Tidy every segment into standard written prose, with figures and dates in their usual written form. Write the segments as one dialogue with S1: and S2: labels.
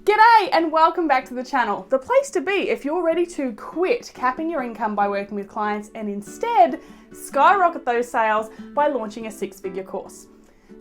S1: G'day and welcome back to the channel, the place to be if you're ready to quit capping your income by working with clients and instead skyrocket those sales by launching a six-figure course.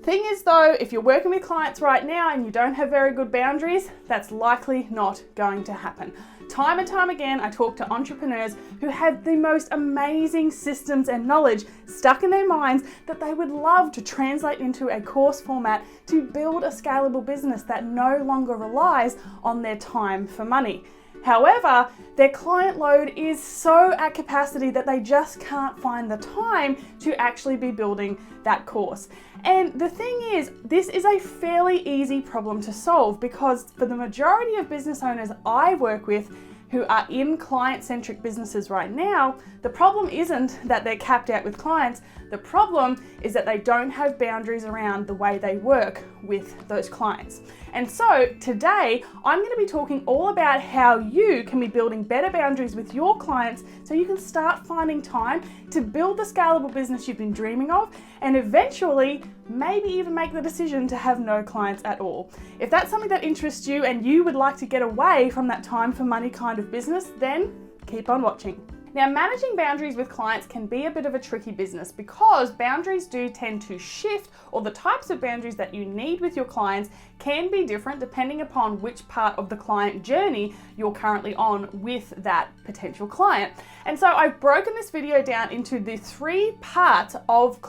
S1: Thing is though, if you're working with clients right now and you don't have very good boundaries, that's likely not going to happen. Time and time again, I talk to entrepreneurs who have the most amazing systems and knowledge stuck in their minds that they would love to translate into a course format to build a scalable business that no longer relies on their time for money. However, their client load is so at capacity that they just can't find the time to actually be building that course. And the thing is, this is a fairly easy problem to solve because for the majority of business owners I work with who are in client-centric businesses right now, the problem isn't that they're capped out with clients. The problem is that they don't have boundaries around the way they work with those clients. And so today, I'm going to be talking all about how you can be building better boundaries with your clients so you can start finding time to build the scalable business you've been dreaming of and eventually maybe even make the decision to have no clients at all. If that's something that interests you and you would like to get away from that time for money kind of business, then keep on watching. Now, managing boundaries with clients can be a bit of a tricky business because boundaries do tend to shift, or the types of boundaries that you need with your clients can be different depending upon which part of the client journey you're currently on with that potential client. And so I've broken this video down into the three parts of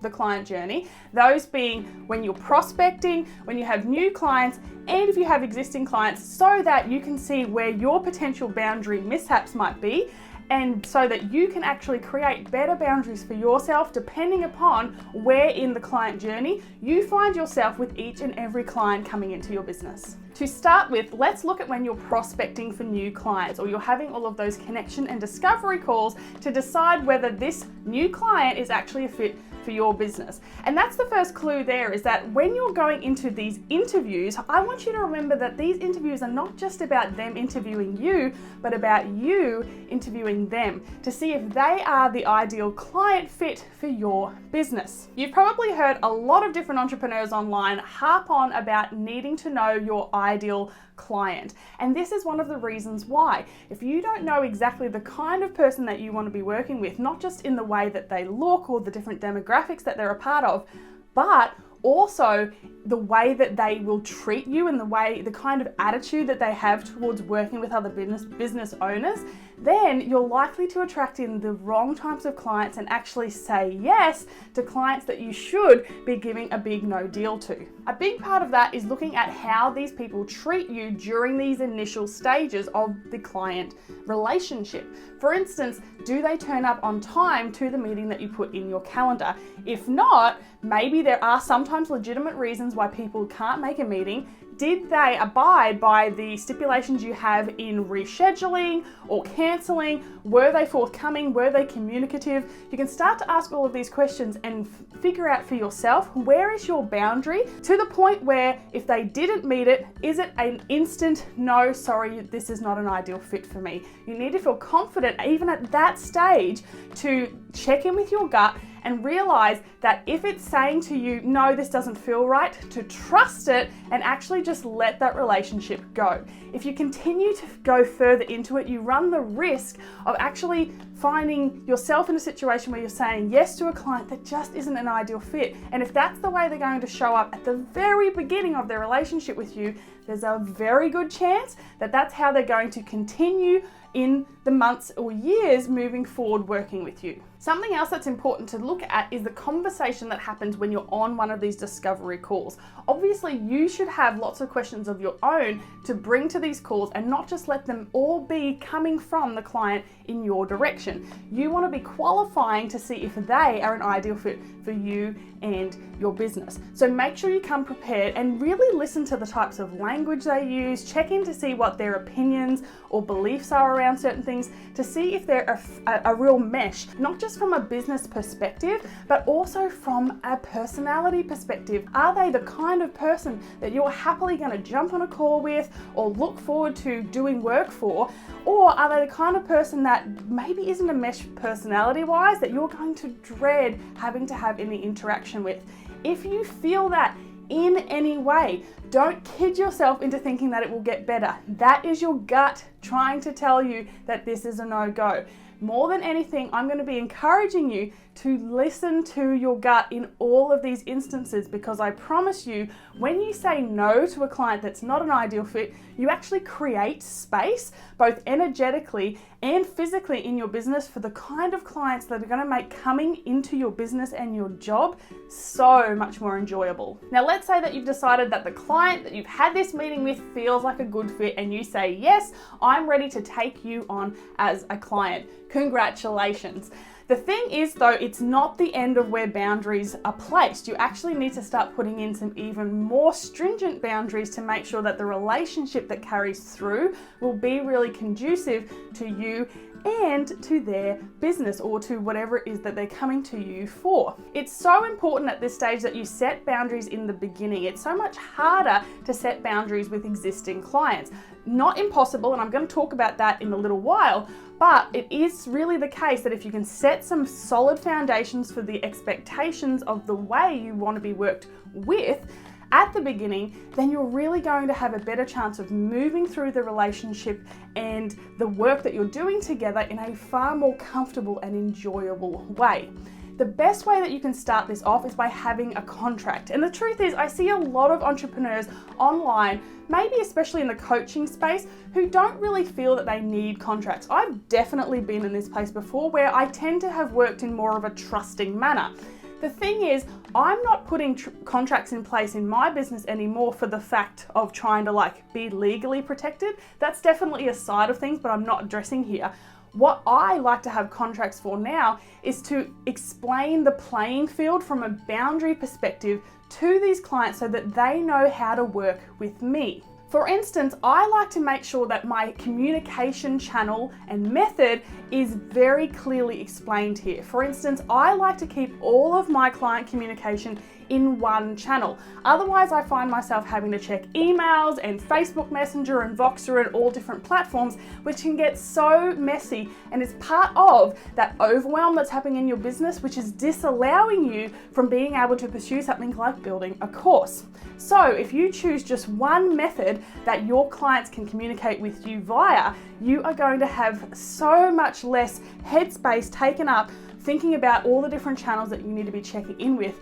S1: the client journey, those being when you're prospecting, when you have new clients, and if you have existing clients, so that you can see where your potential boundary mishaps might be, and so that you can actually create better boundaries for yourself depending upon where in the client journey you find yourself with each and every client coming into your business. To start with, let's look at when you're prospecting for new clients or you're having all of those connection and discovery calls to decide whether this new client is actually a fit for your business. And that's the first clue there, is that when you're going into these interviews, I want you to remember that these interviews are not just about them interviewing you, but about you interviewing them to see if they are the ideal client fit for your business. You've probably heard a lot of different entrepreneurs online harp on about needing to know your ideal client. And this is one of the reasons why. If you don't know exactly the kind of person that you want to be working with, not just in the way that they look or the different demographics that they're a part of, but also the way that they will treat you and the kind of attitude that they have towards working with other business owners, then you're likely to attract in the wrong types of clients and actually say yes to clients that you should be giving a big no deal to. A big part of that is looking at how these people treat you during these initial stages of the client relationship. For instance, do they turn up on time to the meeting that you put in your calendar? If not, maybe there are sometimes legitimate reasons why people can't make a meeting. Did they abide by the stipulations you have in rescheduling or cancelling? Were they forthcoming? Were they communicative? You can start to ask all of these questions and figure out for yourself, where is your boundary to the point where if they didn't meet it, is it an instant, no, sorry, this is not an ideal fit for me? You need to feel confident even at that stage to check in with your gut and realize that if it's saying to you, no, this doesn't feel right, to trust it and actually just let that relationship go. If you continue to go further into it, you run the risk of actually finding yourself in a situation where you're saying yes to a client that just isn't an ideal fit. And if that's the way they're going to show up at the very beginning of their relationship with you, there's a very good chance that that's how they're going to continue in the months or years moving forward working with you. Something else that's important to look at is the conversation that happens when you're on one of these discovery calls. Obviously, you should have lots of questions of your own to bring to these calls and not just let them all be coming from the client in your direction. You want to be qualifying to see if they are an ideal fit for you and your business. So make sure you come prepared and really listen to the types of language they use, check in to see what their opinions or beliefs are around certain things, to see if they're a real mesh, not just from a business perspective, but also from a personality perspective. Are they the kind of person that you're happily going to jump on a call with or look forward to doing work for? Or are they the kind of person that maybe isn't a mesh personality-wise that you're going to dread having to have any interaction with? If you feel that in any way. Don't kid yourself into thinking that it will get better. That is your gut trying to tell you that this is a no-go. More than anything, I'm going to be encouraging you to listen to your gut in all of these instances, because I promise you, when you say no to a client that's not an ideal fit, you actually create space, both energetically and physically in your business, for the kind of clients that are going to make coming into your business and your job so much more enjoyable. Now, let's say that you've decided that the client that you've had this meeting with feels like a good fit, and you say, yes, I'm ready to take you on as a client. Congratulations. The thing is though, it's not the end of where boundaries are placed. You actually need to start putting in some even more stringent boundaries to make sure that the relationship that carries through will be really conducive to you and to their business, or to whatever it is that they're coming to you for. It's so important at this stage that you set boundaries in the beginning. It's so much harder to set boundaries with existing clients. Not impossible, and I'm going to talk about that in a little while, but it is really the case that if you can set some solid foundations for the expectations of the way you want to be worked with at the beginning, then you're really going to have a better chance of moving through the relationship and the work that you're doing together in a far more comfortable and enjoyable way. The best way that you can start this off is by having a contract. And the truth is, I see a lot of entrepreneurs online, maybe especially in the coaching space, who don't really feel that they need contracts. I've definitely been in this place before, where I tend to have worked in more of a trusting manner. The thing is, I'm not putting contracts in place in my business anymore for the fact of trying to be legally protected. That's definitely a side of things, but I'm not addressing here. What I like to have contracts for now is to explain the playing field from a boundary perspective to these clients so that they know how to work with me. For instance, I like to make sure that my communication channel and method is very clearly explained here. For instance, I like to keep all of my client communication in one channel. Otherwise, I find myself having to check emails and Facebook Messenger and Voxer and all different platforms, which can get so messy, and it's part of that overwhelm that's happening in your business, which is disallowing you from being able to pursue something like building a course. So if you choose just one method that your clients can communicate with you via, you are going to have so much less headspace taken up thinking about all the different channels that you need to be checking in with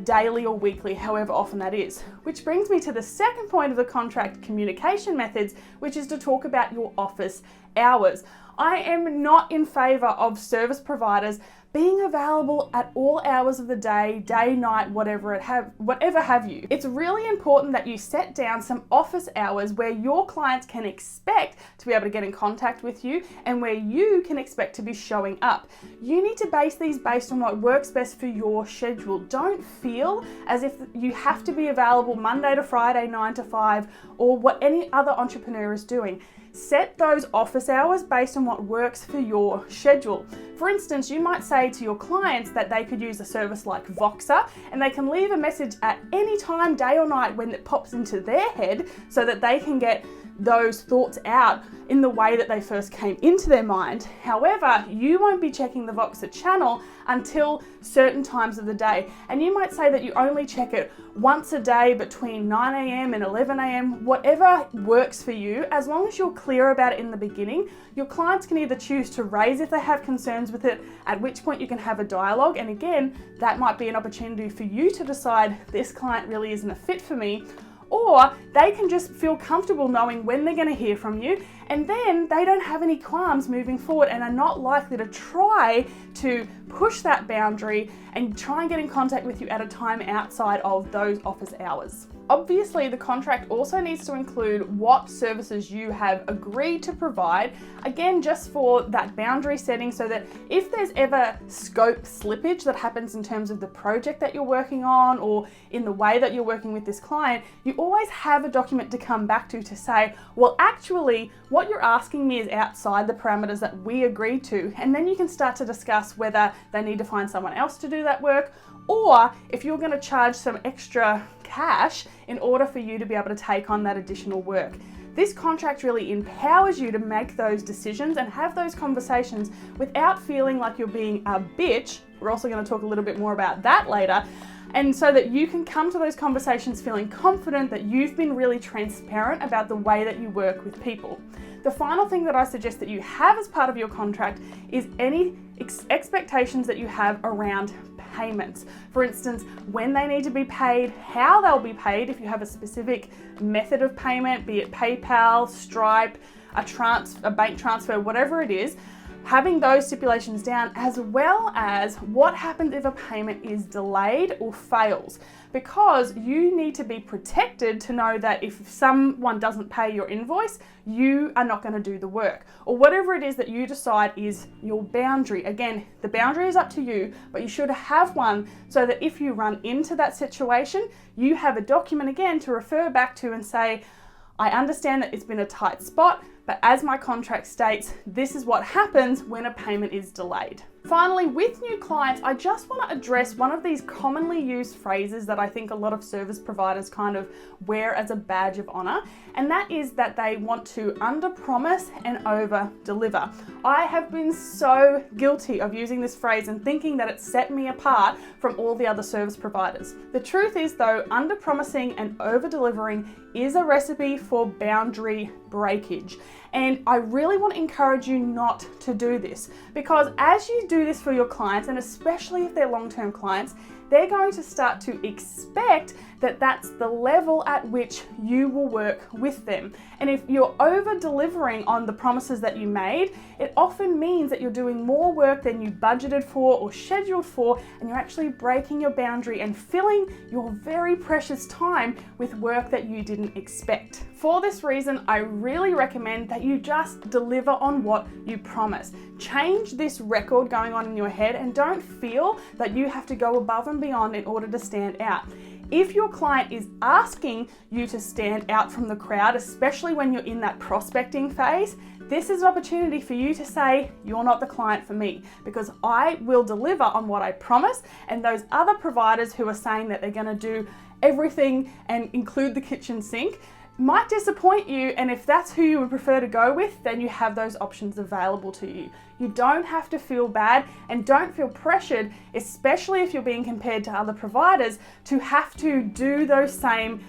S1: daily or weekly, however often that is. Which brings me to the second point of the contract communication methods, which is to talk about your office hours. I am not in favor of service providers being available at all hours of the day, night, whatever have you. It's really important that you set down some office hours where your clients can expect to be able to get in contact with you and where you can expect to be showing up. You need to base these based on what works best for your schedule. Don't feel as if you have to be available Monday to Friday, 9 to 5, or what any other entrepreneur is doing. Set those office hours based on what works for your schedule. For instance, you might say to your clients that they could use a service like Voxer, and they can leave a message at any time, day or night, when it pops into their head, so that they can get those thoughts out in the way that they first came into their mind. However, you won't be checking the Voxer channel until certain times of the day. And you might say that you only check it once a day between 9 a.m. and 11 a.m., whatever works for you. As long as you're clear about it in the beginning, your clients can either choose to raise if they have concerns with it, at which point you can have a dialogue. And again, that might be an opportunity for you to decide this client really isn't a fit for me, or they can just feel comfortable knowing when they're going to hear from you, and then they don't have any qualms moving forward and are not likely to try to push that boundary and try and get in contact with you at a time outside of those office hours. Obviously, the contract also needs to include what services you have agreed to provide, again, just for that boundary setting, so that if there's ever scope slippage that happens in terms of the project that you're working on or in the way that you're working with this client, you always have a document to come back to say, well, actually, what you're asking me is outside the parameters that we agreed to. And then you can start to discuss whether they need to find someone else to do that work, or if you're going to charge some extra cash in order for you to be able to take on that additional work. This contract really empowers you to make those decisions and have those conversations without feeling like you're being a bitch. We're also going to talk a little bit more about that later. And so that you can come to those conversations feeling confident that you've been really transparent about the way that you work with people. The final thing that I suggest that you have as part of your contract is any expectations that you have around payments. For instance, when they need to be paid, how they'll be paid, if you have a specific method of payment, be it PayPal, Stripe, a bank transfer, whatever it is, having those stipulations down, as well as what happens if a payment is delayed or fails, because you need to be protected to know that if someone doesn't pay your invoice, you are not going to do the work, or whatever it is that you decide is your boundary. Again, the boundary is up to you, but you should have one so that if you run into that situation, you have a document again to refer back to and say, I understand that it's been a tight spot, but as my contract states, this is what happens when a payment is delayed. Finally, with new clients, I just want to address one of these commonly used phrases that I think a lot of service providers kind of wear as a badge of honor, and that is that they want to under-promise and over-deliver. I have been so guilty of using this phrase and thinking that it set me apart from all the other service providers. The truth is though, under-promising and over-delivering is a recipe for boundary breakage. And I really want to encourage you not to do this, because as you do this for your clients, and especially if they're long-term clients, they're going to start to expect that that's the level at which you will work with them. And if you're over-delivering on the promises that you made, it often means that you're doing more work than you budgeted for or scheduled for, and you're actually breaking your boundary and filling your very precious time with work that you didn't expect. For this reason, I really recommend that you just deliver on what you promise. Change this record going on in your head and don't feel that you have to go above and beyond in order to stand out. If your client is asking you to stand out from the crowd, especially when you're in that prospecting phase, this is an opportunity for you to say, you're not the client for me, because I will deliver on what I promise, and those other providers who are saying that they're going to do everything and include the kitchen sink might disappoint you, and if that's who you would prefer to go with, then you have those options available to you. You don't have to feel bad, and don't feel pressured, especially if you're being compared to other providers, to have to do those same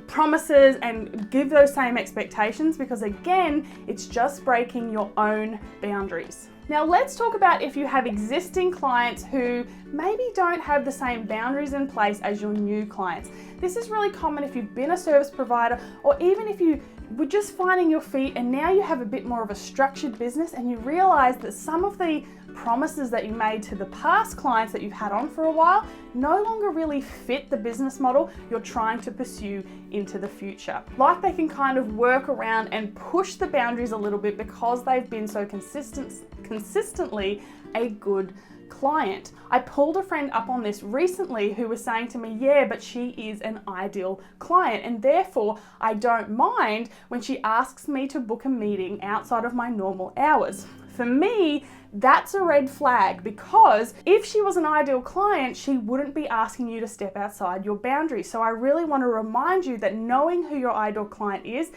S1: promises and give those same expectations, because again, it's just breaking your own boundaries. Now let's talk about if you have existing clients who maybe don't have the same boundaries in place as your new clients. This is really common if you've been a service provider, or even if you were just finding your feet and now you have a bit more of a structured business and you realize that some of the promises that you made to the past clients that you've had on for a while no longer really fit the business model you're trying to pursue into the future. Like they can kind of work around and push the boundaries a little bit because they've been so consistently a good client. I pulled a friend up on this recently who was saying to me, yeah, but she is an ideal client, and therefore I don't mind when she asks me to book a meeting outside of my normal hours. For me, that's a red flag, because if she was an ideal client, she wouldn't be asking you to step outside your boundaries. So I really want to remind you that knowing who your ideal client is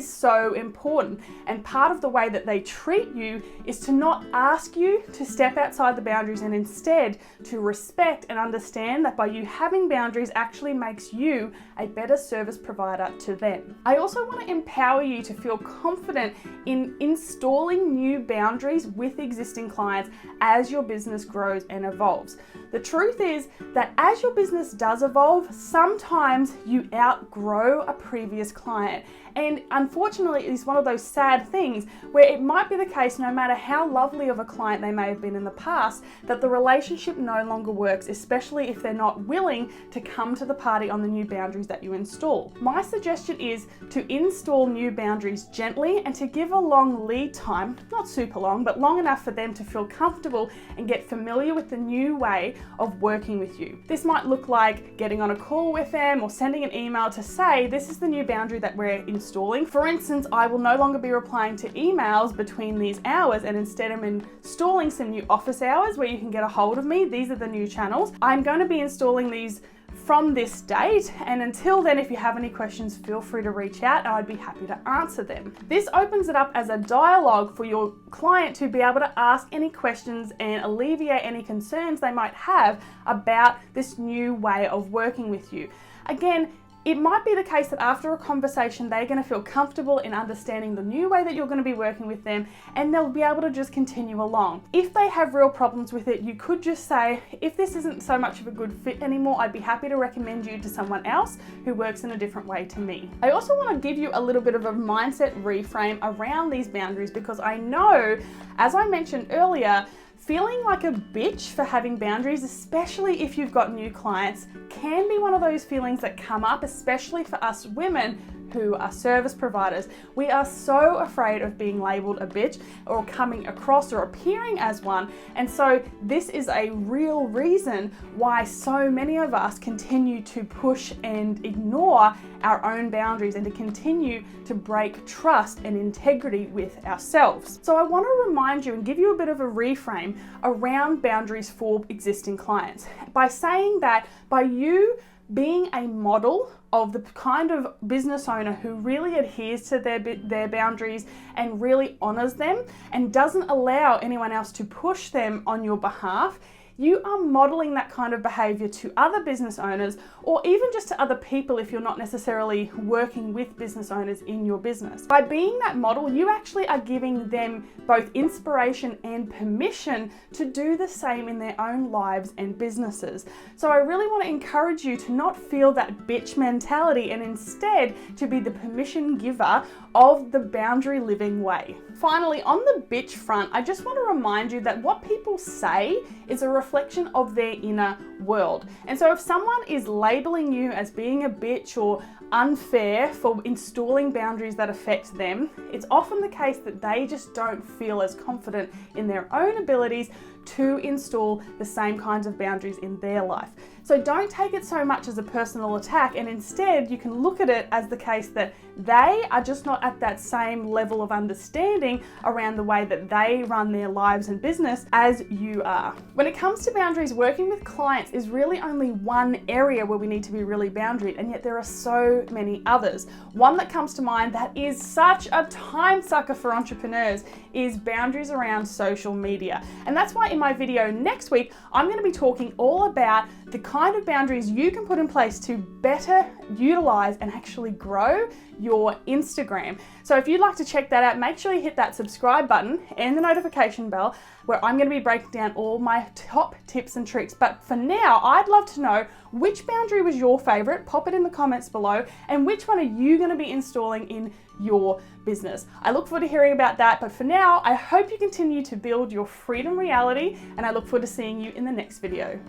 S1: so important. And part of the way that they treat you is to not ask you to step outside the boundaries, and instead to respect and understand that by you having boundaries actually makes you a better service provider to them. I also want to empower you to feel confident in installing new boundaries with existing clients as your business grows and evolves. The truth is that as your business does evolve, sometimes you outgrow a previous client. And unfortunately, it's one of those sad things where it might be the case, no matter how lovely of a client they may have been in the past, that the relationship no longer works, especially if they're not willing to come to the party on the new boundaries that you install. My suggestion is to install new boundaries gently and to give a long lead time, not super long, but long enough for them to feel comfortable and get familiar with the new way of working with you. This might look like getting on a call with them or sending an email to say, this is the new boundary that we're installing. For instance, I will no longer be replying to emails between these hours, and instead I'm installing some new office hours where you can get a hold of me. These are the new channels. I'm going to be installing these from this date. And until then, if you have any questions, feel free to reach out and I'd be happy to answer them. This opens it up as a dialogue for your client to be able to ask any questions and alleviate any concerns they might have about this new way of working with you. Again, it might be the case that after a conversation, they're going to feel comfortable in understanding the new way that you're going to be working with them, and they'll be able to just continue along. If they have real problems with it, you could just say, if this isn't so much of a good fit anymore, I'd be happy to recommend you to someone else who works in a different way to me. I also want to give you a little bit of a mindset reframe around these boundaries, because I know, as I mentioned earlier, feeling like a bitch for having boundaries, especially if you've got new clients, can be one of those feelings that come up, especially for us women who are service providers. We are so afraid of being labeled a bitch or coming across or appearing as one. And so this is a real reason why so many of us continue to push and ignore our own boundaries and to continue to break trust and integrity with ourselves. So I want to remind you and give you a bit of a reframe around boundaries for existing clients by saying that by you being a model of the kind of business owner who really adheres to their boundaries and really honors them and doesn't allow anyone else to push them on your behalf, you are modeling that kind of behavior to other business owners, or even just to other people if you're not necessarily working with business owners in your business. By being that model, you actually are giving them both inspiration and permission to do the same in their own lives and businesses. So I really want to encourage you to not feel that bitch mentality and instead to be the permission giver of the boundary living way. Finally, on the bitch front, I just want to remind you that what people say is a reflection of their inner world. And so if someone is labeling you as being a bitch or unfair for installing boundaries that affect them, it's often the case that they just don't feel as confident in their own abilities to install the same kinds of boundaries in their life. So don't take it so much as a personal attack, and instead you can look at it as the case that they are just not at that same level of understanding around the way that they run their lives and business as you are. When it comes to boundaries, working with clients is really only one area where we need to be really boundaried, and yet there are so many others. One that comes to mind that is such a time sucker for entrepreneurs is boundaries around social media. And that's why in my video next week, I'm going to be talking all about the kind of boundaries you can put in place to better utilize and actually grow your Instagram. So if you'd like to check that out, make sure you hit that subscribe button and the notification bell, where I'm going to be breaking down all my top tips and tricks. But for now, I'd love to know which boundary was your favorite. Pop it in the comments below, and which one are you going to be installing in your business? I look forward to hearing about that. But for now, I hope you continue to build your freedom reality, and I look forward to seeing you in the next video.